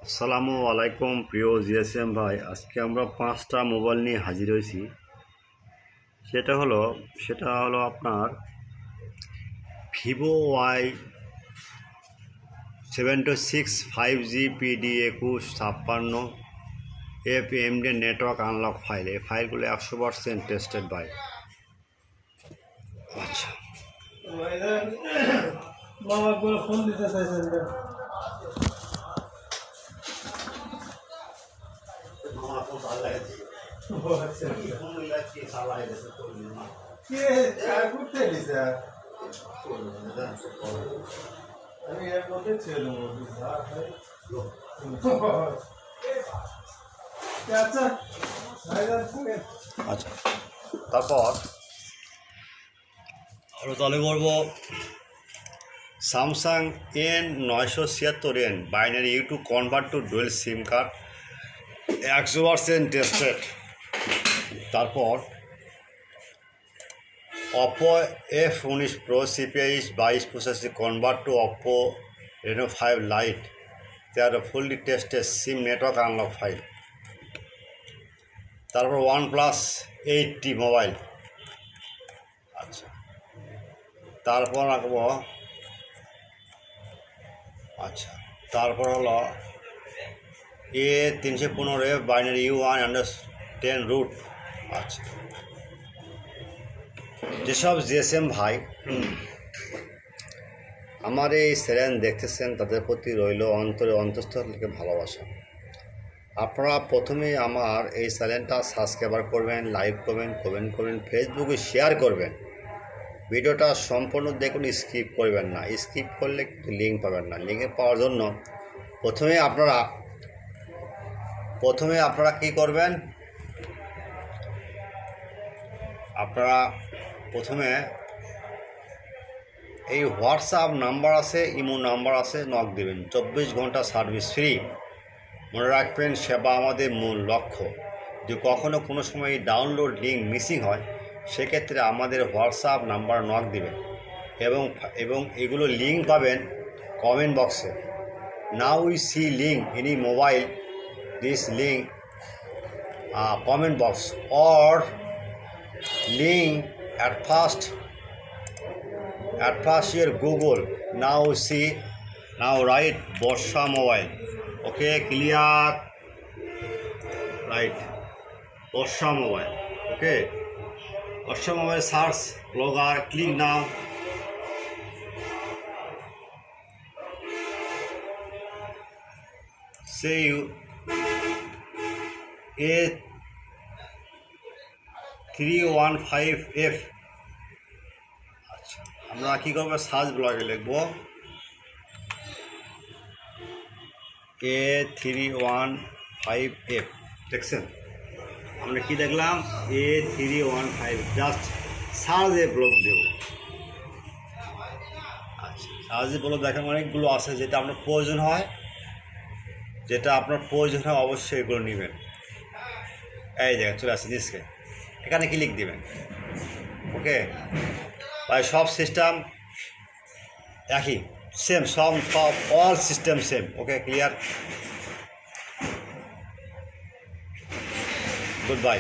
আসসালামু আলাইকুম প্রিয় জিএসএম ভাই, আজকে আমরা 5টা মোবাইল নিয়ে হাজির হয়েছি। সেটা হলো আপনার Vivo Y76 5G PD2156 FMD network unlock file. এই ফাইলগুলো 100% টেস্টেড ভাই। আচ্ছা, ফোন দিতে চাইছেন আমি এর মধ্যে ছিলাম। আচ্ছা, তারপর আরও তাহলে করবো Samsung N976 binary U two convert to dual SIM card 100% tested. তারপর Oppo F19 Pro CPI22 processor convert to Oppo Reno 5 Lite. They are fully tested SIM network unlock file. তারপর OnePlus 8T মোবাইল। আচ্ছা, তারপর রাখবো তারপর হলো A315 binary U110 root. আচ্ছা, যেসব GSM ভাই আমার এই চ্যানেল দেখতেছেন তাদের প্রতি রইল অন্তঃস্থল থেকে ভালোবাসা। আপনারা প্রথমেই আমার এই চ্যানেলটা সাবস্ক্রাইব করবেন, লাইক করবেন, কমেন্ট করবেন, ফেসবুকে শেয়ার করবেন। ভিডিওটা সম্পূর্ণ দেখুন, স্কিপ করবেন না। স্কিপ করলে কিন্তু লিঙ্ক পাবেন না। লিঙ্ক পাওয়ার জন্য প্রথমে আপনারা কি করবেন, আপনারা প্রথমে এই হোয়াটসঅ্যাপ নাম্বার আছে, ইমো নাম্বার আছে, নক দেবেন। 24 ঘন্টা সার্ভিস ফ্রি। মনে রাখবেন, সেবা আমাদের মূল লক্ষ্য। যদি কখনও কোনো সময় ডাউনলোড লিঙ্ক মিসিং হয়, সেক্ষেত্রে আমাদের হোয়াটসঅ্যাপ নাম্বার নক দেবেন এবং এগুলো লিঙ্ক পাবেন কমেন্ট বক্সে। Now we see link any mobile, this link comment box or link at first your Google. Now write Borsha mobile. Okay, clear? Right, Borsha mobile. Okay, Borsha mobile search blogger, click now. Say you A315F। আচ্ছা, আমরা কী করবো, search ব্লগে লিখব A315F। দেখছেন, আমরা কি দেখলাম, A315। Just সার্চে ব্লগ দেব। আচ্ছা, সার্চে ব্লগ দেখার অনেকগুলো আছে, যেটা আপনার প্রয়োজন হয় অবশ্যই এগুলো নেবেন। এই জায়গায় চলে আসছে নিচকে, এখানে ক্লিক দিবেন। ওকে ভাই, সব সিস্টেম একই, সেম, সব অল সিস্টেম সেম। ওকে, ক্লিয়ার? Good bye.